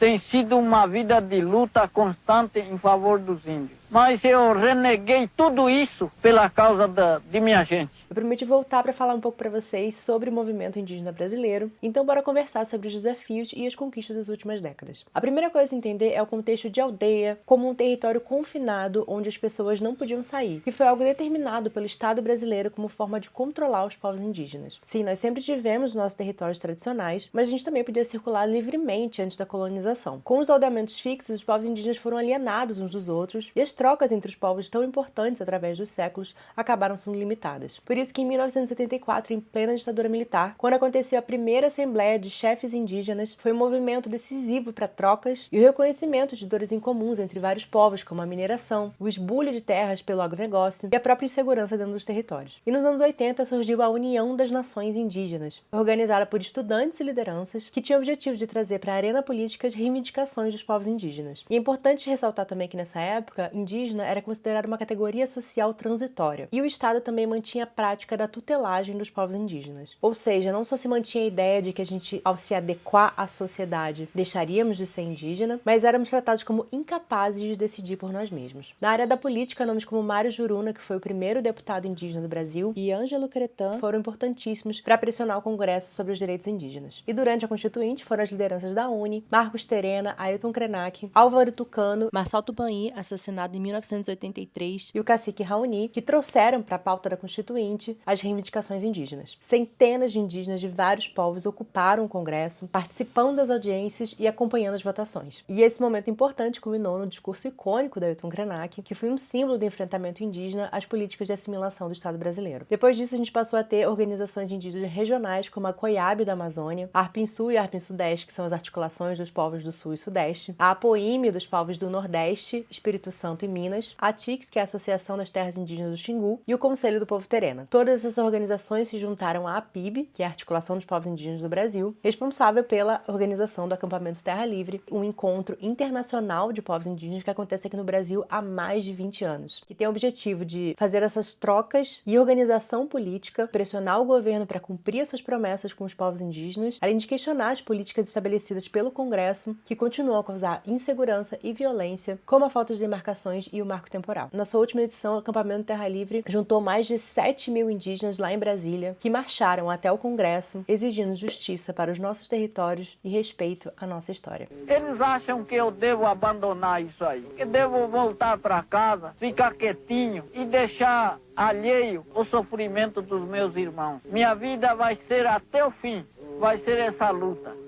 tem sido uma vida de luta constante em favor dos índios. Mas eu reneguei tudo isso pela causa de minha gente. Eu prometi voltar para falar um pouco para vocês sobre o movimento indígena brasileiro, então bora conversar sobre os desafios e as conquistas das últimas décadas. A primeira coisa a entender é o contexto de aldeia como um território confinado onde as pessoas não podiam sair, que foi algo determinado pelo Estado brasileiro como forma de controlar os povos indígenas. Sim, nós sempre tivemos nossos territórios tradicionais, mas a gente também podia circular livremente antes da colonização. Com os aldeamentos fixos, os povos indígenas foram alienados uns dos outros e as trocas entre os povos tão importantes através dos séculos acabaram sendo limitadas. Por isso que em 1974, em plena ditadura militar, quando aconteceu a primeira Assembleia de Chefes Indígenas, foi um movimento decisivo para trocas e o reconhecimento de dores incomuns entre vários povos, como a mineração, o esbulho de terras pelo agronegócio e a própria insegurança dentro dos territórios. E nos anos 80 surgiu a União das Nações Indígenas, organizada por estudantes e lideranças que tinha o objetivo de trazer para a arena política as reivindicações dos povos indígenas. E é importante ressaltar também que nessa época, indígena era considerada uma categoria social transitória, e o Estado também mantinha a prática da tutelagem dos povos indígenas. Ou seja, não só se mantinha a ideia de que a gente, ao se adequar à sociedade, deixaríamos de ser indígena, mas éramos tratados como incapazes de decidir por nós mesmos. Na área da política, nomes como Mário Juruna, que foi o primeiro deputado indígena do Brasil, e Ângelo Cretan foram importantíssimos para pressionar o Congresso sobre os direitos indígenas. E durante a Constituinte foram as lideranças da UNE, Marcos Terena, Ailton Krenak, Álvaro Tucano, Marçal Tupãí, assassinado em 1983, e o cacique Raoni, que trouxeram para a pauta da Constituinte as reivindicações indígenas. Centenas de indígenas de vários povos ocuparam o Congresso, participando das audiências e acompanhando as votações. E esse momento importante culminou no discurso icônico da Ailton Krenak, que foi um símbolo do enfrentamento indígena às políticas de assimilação do Estado brasileiro. Depois disso, a gente passou a ter organizações indígenas regionais, como a COIAB da Amazônia, a Arpinsul e a Arpin-Sudeste, que são as articulações dos povos do Sul e Sudeste, a APOIME dos povos do Nordeste, Espírito Santo e Minas, a ATIX, que é a Associação das Terras Indígenas do Xingu, e o Conselho do Povo Terena. Todas essas organizações se juntaram à APIB, que é a Articulação dos Povos Indígenas do Brasil, responsável pela organização do Acampamento Terra Livre, um encontro internacional de povos indígenas que acontece aqui no Brasil há mais de 20 anos, que tem o objetivo de fazer essas trocas e organização política, pressionar o governo para cumprir essas promessas com os povos indígenas, além de questionar as políticas estabelecidas pelo Congresso, que continuam a causar insegurança e violência, como a falta de demarcações e o marco temporal. Na sua última edição, o Acampamento Terra Livre juntou mais de 7 mil indígenas lá em Brasília, que marcharam até o Congresso, exigindo justiça para os nossos territórios e respeito à nossa história. Eles acham que eu devo abandonar isso aí, que devo voltar para casa, ficar quietinho e deixar alheio o sofrimento dos meus irmãos. Minha vida vai ser até o fim, vai ser essa luta.